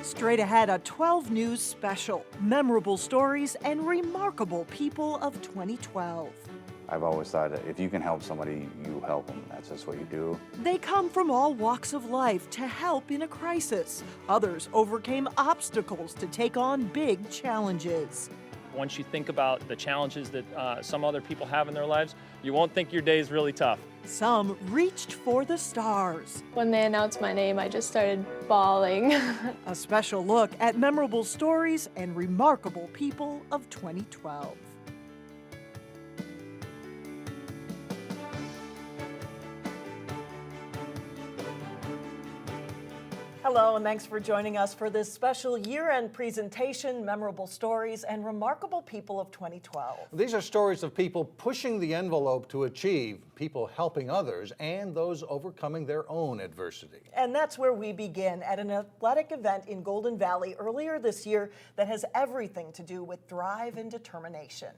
Straight ahead, a 12 News special, memorable stories and remarkable people of 2012. I've always thought that if you can help somebody, you help them. That's just what you do. They come from all walks of life to help in a crisis. Others overcame obstacles to take on big challenges. Once you think about the challenges that some other people have in their lives, you won't think your day is really tough. Some reached for the stars. When they announced my name, I just started bawling. A special look at memorable stories and remarkable people of 2012. Hello, and thanks for joining us for this special year-end presentation, Memorable Stories and Remarkable People of 2012. These are stories of people pushing the envelope to achieve, people helping others, and those overcoming their own adversity. And that's where we begin, at an athletic event in Golden Valley earlier this year that has everything to do with drive and determination.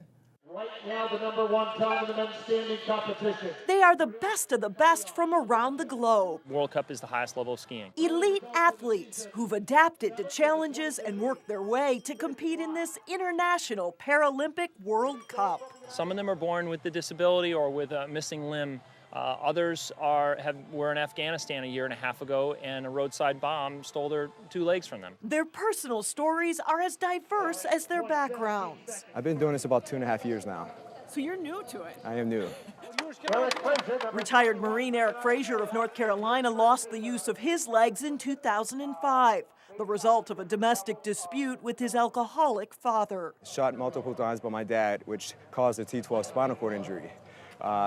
Right now, the #1 time in the men's standing competition. They are the best of the best from around the globe. World Cup is the highest level of skiing. Elite athletes who've adapted to challenges and worked their way to compete in this International Paralympic World Cup. Some of them are born with the disability or with a missing limb. Others were in Afghanistan a year and a half ago, and a roadside bomb stole their 2 legs from them. Their personal stories are as diverse as their backgrounds. I've been doing this about 2.5 years now. So you're new to it. I am new. Retired Marine Eric Frazier of North Carolina lost the use of his legs in 2005, the result of a domestic dispute with his alcoholic father. Shot multiple times by my dad, which caused a T12 spinal cord injury.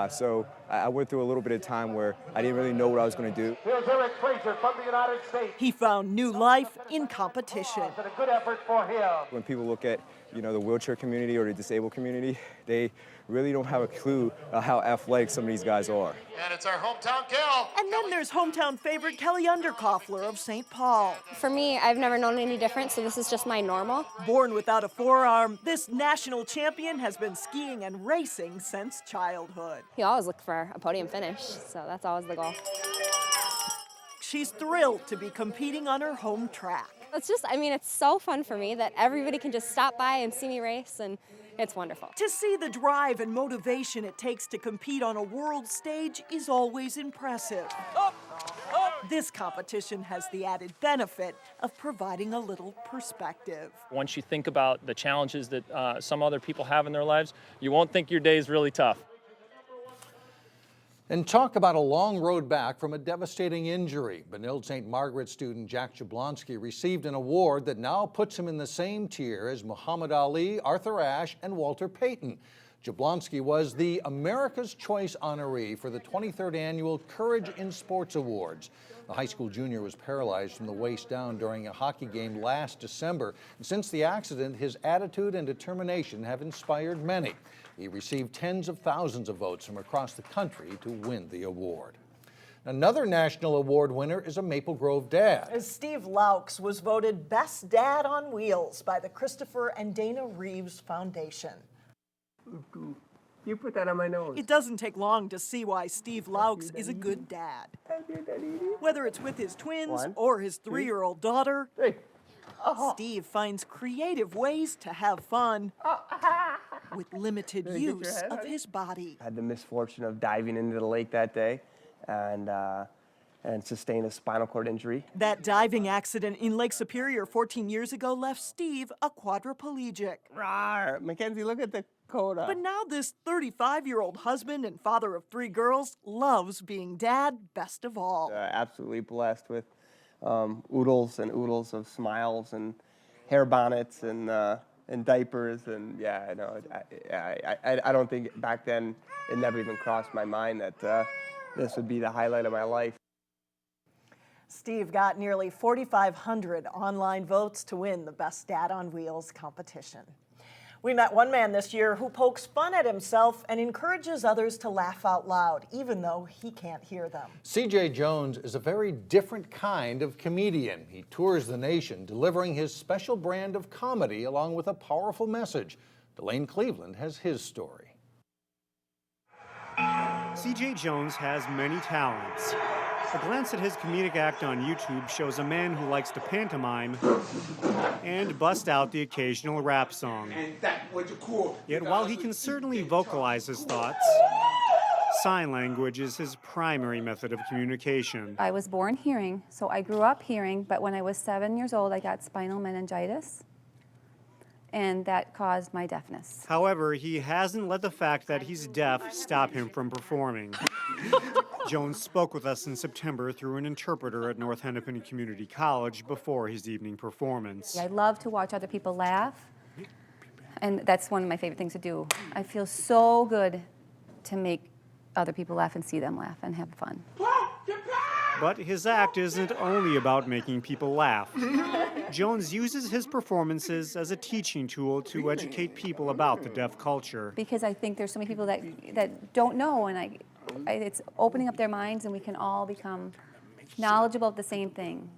So I went through a little bit of time where I didn't really know what I was going to do. Here's Eric Frazier from the United States. He found new life in competition. And a good effort for him. When people look at, the wheelchair community or the disabled community, they really don't have a clue how athletic some of these guys are. And it's our hometown gal. And then there's hometown favorite Kelly Underkoffler of St. Paul. For me, I've never known any different, so this is just my normal. Born without a forearm, this national champion has been skiing and racing since childhood. You always look for a podium finish, so that's always the goal. She's thrilled to be competing on her home track. It's so fun for me that everybody can just stop by and see me race, and it's wonderful. To see the drive and motivation it takes to compete on a world stage is always impressive. This competition has the added benefit of providing a little perspective. Once you think about the challenges that some other people have in their lives, you won't think your day is really tough. And talk about a long road back from a devastating injury. Benilde St. Margaret student Jack Jablonski received an award that now puts him in the same tier as Muhammad Ali, Arthur Ashe, and Walter Payton. Jablonski was the America's Choice honoree for the 23rd annual Courage in Sports Awards. The high school junior was paralyzed from the waist down during a hockey game last December. And since the accident, his attitude and determination have inspired many. He received tens of thousands of votes from across the country to win the award. Another national award winner is a Maple Grove dad. Steve Laux was voted Best Dad on Wheels by the Christopher and Dana Reeves Foundation. You put that on my nose. It doesn't take long to see why Steve Laux is a good dad. Whether it's with his twins or his 3-year-old daughter, Steve finds creative ways to have fun with limited use of his body. I had the misfortune of diving into the lake that day and sustained a spinal cord injury. That diving accident in Lake Superior 14 years ago left Steve a quadriplegic. Rawr, Mackenzie, look at the coda. But now this 35-year-old husband and father of 3 girls loves being dad best of all. Absolutely blessed with oodles and oodles of smiles and hair bonnets and diapers, and I don't think back then it never even crossed my mind that this would be the highlight of my life. Steve got nearly 4,500 online votes to win the Best Dad on Wheels competition. We met one man this year who pokes fun at himself and encourages others to laugh out loud, even though he can't hear them. C.J. Jones is a very different kind of comedian. He tours the nation, delivering his special brand of comedy along with a powerful message. Delane Cleveland has his story. C.J. Jones has many talents, A glance at his comedic act on YouTube shows a man who likes to pantomime and bust out the occasional rap song. Yet while he can certainly vocalize his thoughts, sign language is his primary method of communication. I was born hearing, so I grew up hearing, but when I was 7 years old, I got spinal meningitis, and that caused my deafness. However, he hasn't let the fact that he's deaf stop him from performing. Jones spoke with us in September through an interpreter at North Hennepin Community College before his evening performance. I love to watch other people laugh, and that's one of my favorite things to do. I feel so good to make other people laugh and see them laugh and have fun. But his act isn't only about making people laugh. Jones uses his performances as a teaching tool to educate people about the deaf culture. Because I think there's so many people that don't know, and it's opening up their minds, and we can all become knowledgeable of the same thing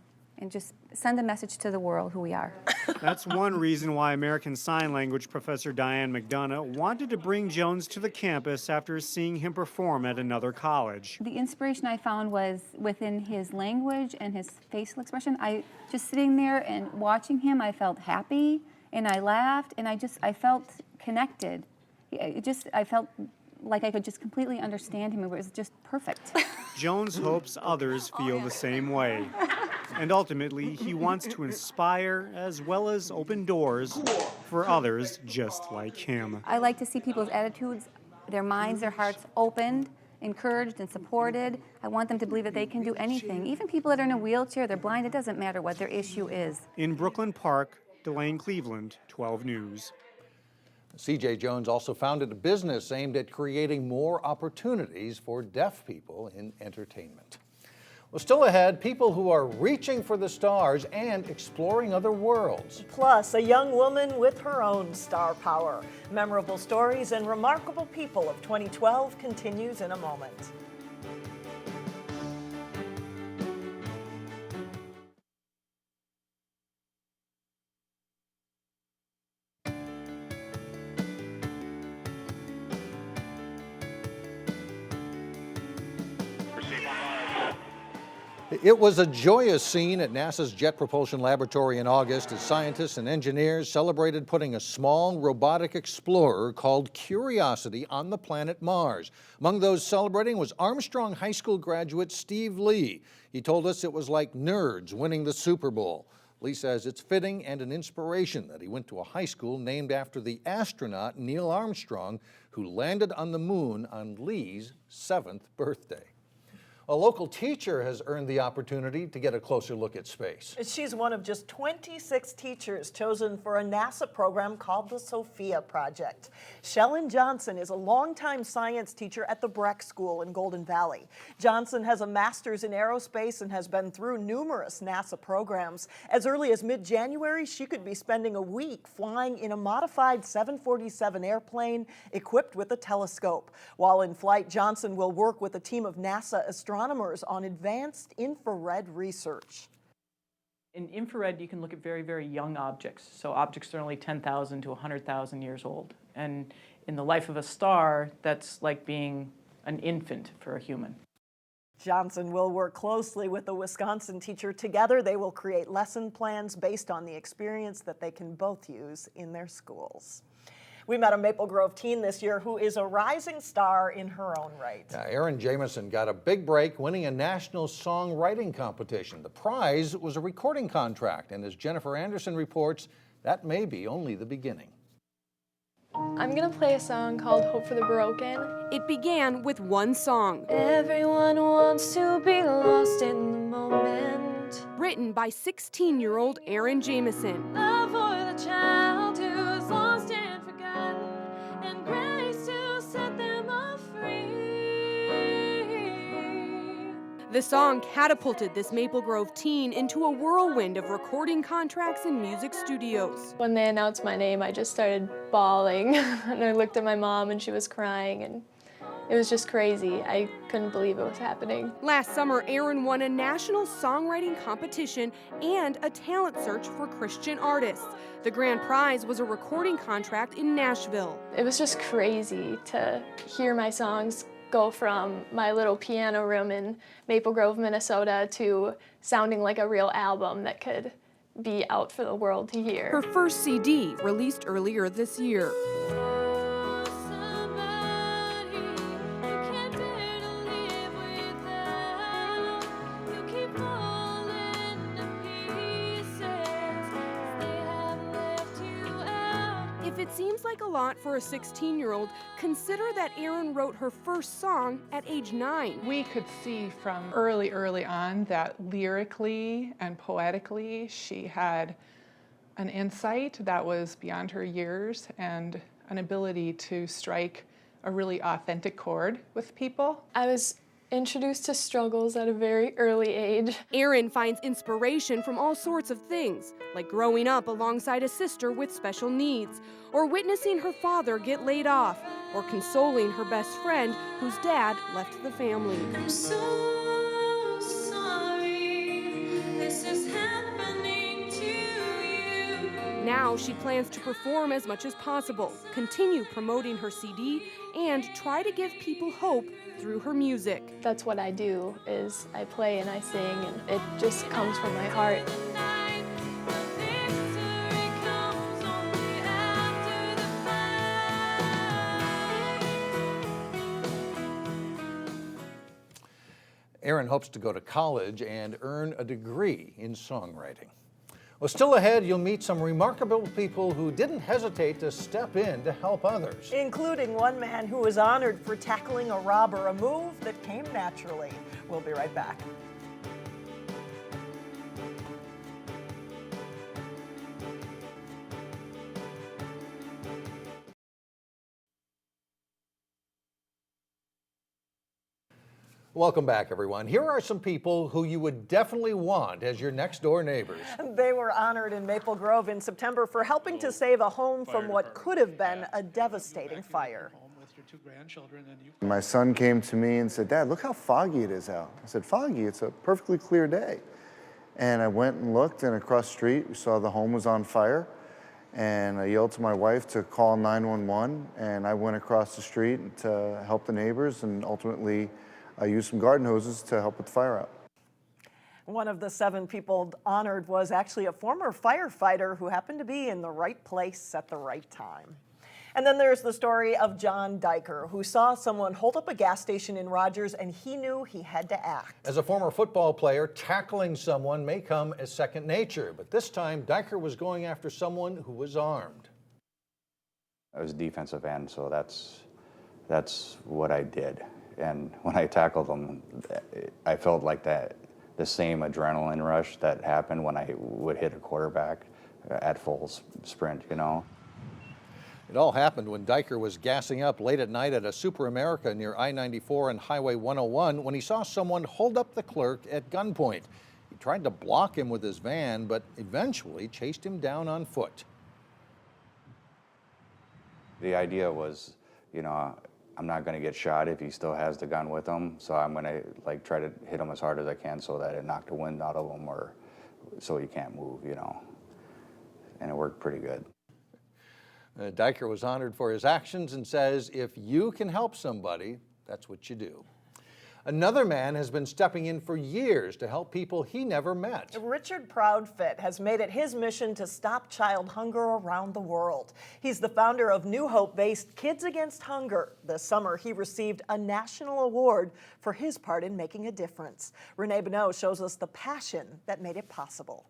and just send a message to the world who we are. That's one reason why American Sign Language professor Diane McDonough wanted to bring Jones to the campus after seeing him perform at another college. The inspiration I found was within his language and his facial expression. Just sitting there and watching him, I felt happy, and I laughed, and I felt connected. I felt like I could just completely understand him. It was just perfect. Jones hopes others feel the same way. And ultimately, he wants to inspire as well as open doors for others just like him. I like to see people's attitudes, their minds, their hearts opened, encouraged, and supported. I want them to believe that they can do anything. Even people that are in a wheelchair, they're blind, it doesn't matter what their issue is. In Brooklyn Park, Delane Cleveland, 12 News. C.J. Jones also founded a business aimed at creating more opportunities for deaf people in entertainment. Well, still ahead, people who are reaching for the stars and exploring other worlds. Plus, a young woman with her own star power. Memorable stories and remarkable people of 2012 continues in a moment. It was a joyous scene at NASA's Jet Propulsion Laboratory in August as scientists and engineers celebrated putting a small robotic explorer called Curiosity on the planet Mars. Among those celebrating was Armstrong High School graduate Steve Lee. He told us it was like nerds winning the Super Bowl. Lee says it's fitting and an inspiration that he went to a high school named after the astronaut Neil Armstrong, who landed on the moon on Lee's 7th birthday. A local teacher has earned the opportunity to get a closer look at space. She's one of just 26 teachers chosen for a NASA program called the Sophia Project. Shellen Johnson is a longtime science teacher at the Breck School in Golden Valley. Johnson has a master's in aerospace and has been through numerous NASA programs. As early as mid-January, she could be spending a week flying in a modified 747 airplane equipped with a telescope. While in flight, Johnson will work with a team of NASA astronomers on advanced infrared research. In infrared, you can look at very, very young objects. So objects that are only 10,000 to 100,000 years old. And in the life of a star, that's like being an infant for a human. Johnson will work closely with a Wisconsin teacher. Together, they will create lesson plans based on the experience that they can both use in their schools. We met a Maple Grove teen this year who is a rising star in her own right. Erin Jamison got a big break winning a national songwriting competition. The prize was a recording contract, and as Jennifer Anderson reports, that may be only the beginning. I'm gonna play a song called Hope for the Broken. It began with one song. Everyone wants to be lost in the moment. Written by 16-year-old Erin Jamison. Love for the child who's lost and forgotten, and grace to set them all free. The song catapulted this Maple Grove teen into a whirlwind of recording contracts and music studios. When they announced my name, I just started bawling. And I looked at my mom and she was crying, and it was just crazy. I couldn't believe it was happening. Last summer, Erin won a national songwriting competition and a talent search for Christian artists. The grand prize was a recording contract in Nashville. It was just crazy to hear my songs go from my little piano room in Maple Grove, Minnesota to sounding like a real album that could be out for the world to hear. Her first CD, released earlier this year. If it seems like a lot for a 16-year-old, consider that Erin wrote her first song at age 9. We could see from early on that lyrically and poetically she had an insight that was beyond her years and an ability to strike a really authentic chord with people. I was introduced to struggles at a very early age. Erin finds inspiration from all sorts of things, like growing up alongside a sister with special needs, or witnessing her father get laid off, or consoling her best friend whose dad left the family. I'm so sorry this is happening to you. Now she plans to perform as much as possible, continue promoting her CD, and try to give people hope through her music. That's what I do, is I play and I sing, and it just comes from my heart. Erin hopes to go to college and earn a degree in songwriting. Well, still ahead, you'll meet some remarkable people who didn't hesitate to step in to help others. Including one man who was honored for tackling a robber, a move that came naturally. We'll be right back. Welcome back, everyone. Here are some people who you would definitely want as your next door neighbors. They were honored in Maple Grove in September for helping to save a home from what could have been a devastating fire. My son came to me and said, "Dad, look how foggy it is out." I said, "Foggy? It's a perfectly clear day." And I went and looked, and across the street, we saw the home was on fire. And I yelled to my wife to call 911, and I went across the street to help the neighbors, and ultimately I used some garden hoses to help put the fire out. One of the 7 people honored was actually a former firefighter who happened to be in the right place at the right time. And then there's the story of John Diker, who saw someone hold up a gas station in Rogers and he knew he had to act. As a former football player, tackling someone may come as second nature, but this time Diker was going after someone who was armed. I was a defensive end, so that's what I did. And when I tackled him, I felt like the same adrenaline rush that happened when I would hit a quarterback at full sprint, you know. It all happened when Diker was gassing up late at night at a Super America near I-94 and Highway 101 when he saw someone hold up the clerk at gunpoint. He tried to block him with his van, but eventually chased him down on foot. The idea was, you know, I'm not going to get shot if he still has the gun with him, so I'm going to try to hit him as hard as I can so that it knocked the wind out of him, or so he can't move, you know. And it worked pretty good. Diker was honored for his actions and says, if you can help somebody, that's what you do. Another man has been stepping in for years to help people he never met. Richard Proudfit has made it his mission to stop child hunger around the world. He's the founder of New Hope-based Kids Against Hunger. This summer, he received a national award for his part in making a difference. Renee Bonneau shows us the passion that made it possible.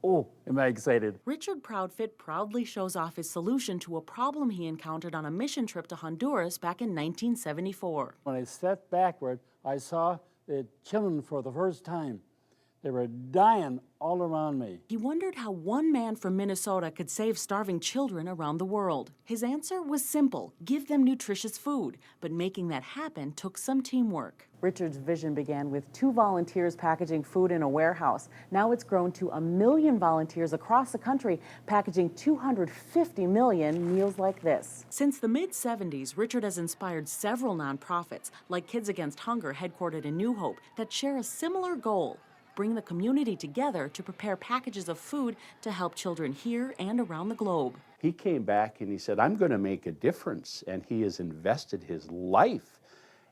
Oh, am I excited. Richard Proudfit proudly shows off his solution to a problem he encountered on a mission trip to Honduras back in 1974. When I stepped backward, I saw the children for the first time. They were dying all around me. He wondered how one man from Minnesota could save starving children around the world. His answer was simple: give them nutritious food. But making that happen took some teamwork. Richard's vision began with 2 volunteers packaging food in a warehouse. Now it's grown to 1 million volunteers across the country packaging 250 million meals like this. Since the mid-70s, Richard has inspired several nonprofits, like Kids Against Hunger, headquartered in New Hope, that share a similar goal: bring the community together to prepare packages of food to help children here and around the globe. He came back and he said, I'm going to make a difference, and he has invested his life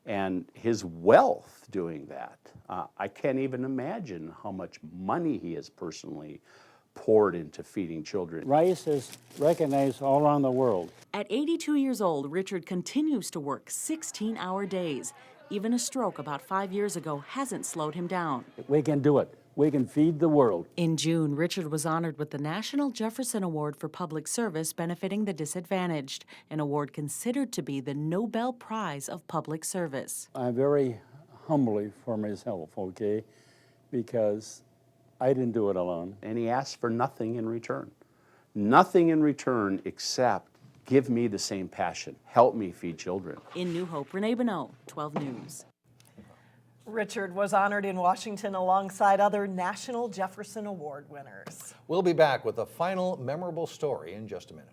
and his wealth doing that. I can't even imagine how much money he has personally poured into feeding children. Rice is recognized all around the world. At 82 years old, Richard continues to work 16-hour days. Even a stroke about 5 years ago hasn't slowed him down. We can do it. We can feed the world. In June, Richard was honored with the National Jefferson Award for Public Service benefiting the disadvantaged, an award considered to be the Nobel Prize of Public Service. I'm very humbly for myself, okay, because I didn't do it alone. And he asked for nothing in return. Nothing in return except give me the same passion. Help me feed children. In New Hope, Renee Bonneau, 12 News. Richard was honored in Washington alongside other National Jefferson Award winners. We'll be back with a final memorable story in just a minute.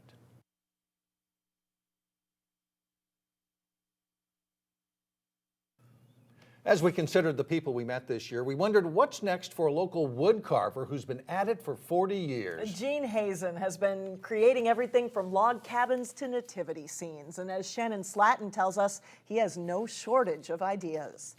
As we considered the people we met this year, we wondered what's next for a local wood carver who's been at it for 40 years. Gene Hazen has been creating everything from log cabins to nativity scenes. And as Shannon Slatton tells us, he has no shortage of ideas.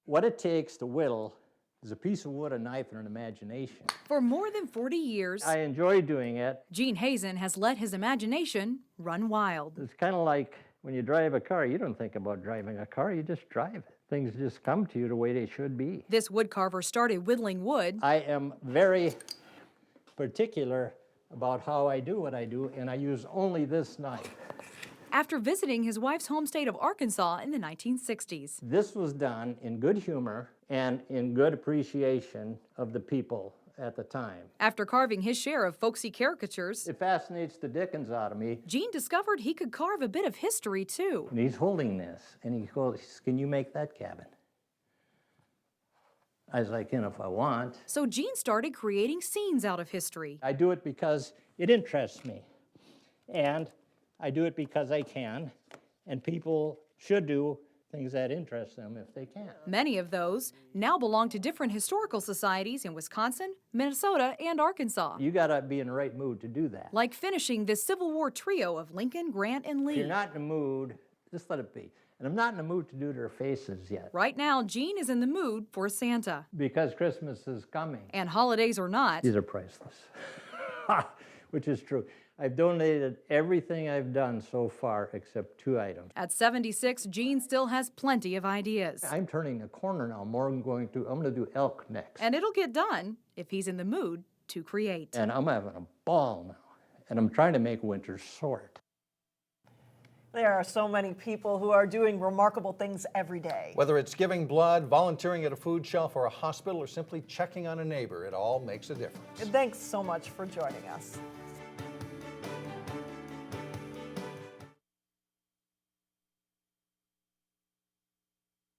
What it takes to whittle is a piece of wood, a knife, and an imagination. For more than 40 years, I enjoy doing it. Gene Hazen has let his imagination run wild. It's kind of like when you drive a car, you don't think about driving a car, you just drive it. Things just come to you the way they should be. This wood carver started whittling wood. I am very particular about how I do what I do, and I use only this knife. After visiting his wife's home state of Arkansas in the 1960s. This was done in good humor and in good appreciation of the people at the time. After carving his share of folksy caricatures, it fascinates the dickens out of me. Gene discovered he could carve a bit of history too. And he's holding this, and he goes, can you make that cabin? I was like, if I want. So Gene started creating scenes out of history. I do it because it interests me. And I do it because I can, and people should do things that interest them if they can. Many of those now belong to different historical societies in Wisconsin, Minnesota, and Arkansas. You gotta be in the right mood to do that. Like finishing this Civil War trio of Lincoln, Grant, and Lee. If you're not in the mood, just let it be. And I'm not in the mood to do their faces yet. Right now, Gene is in the mood for Santa. Because Christmas is coming. And holidays or not. These are priceless, which is true. I've donated everything I've done so far except 2 items. At 76, Gene still has plenty of ideas. I'm turning a corner now. I'm going to do elk next. And it'll get done if he's in the mood to create. And I'm having a ball now. And I'm trying to make winter short. There are so many people who are doing remarkable things every day. Whether it's giving blood, volunteering at a food shelf or a hospital, or simply checking on a neighbor, it all makes a difference. And thanks so much for joining us.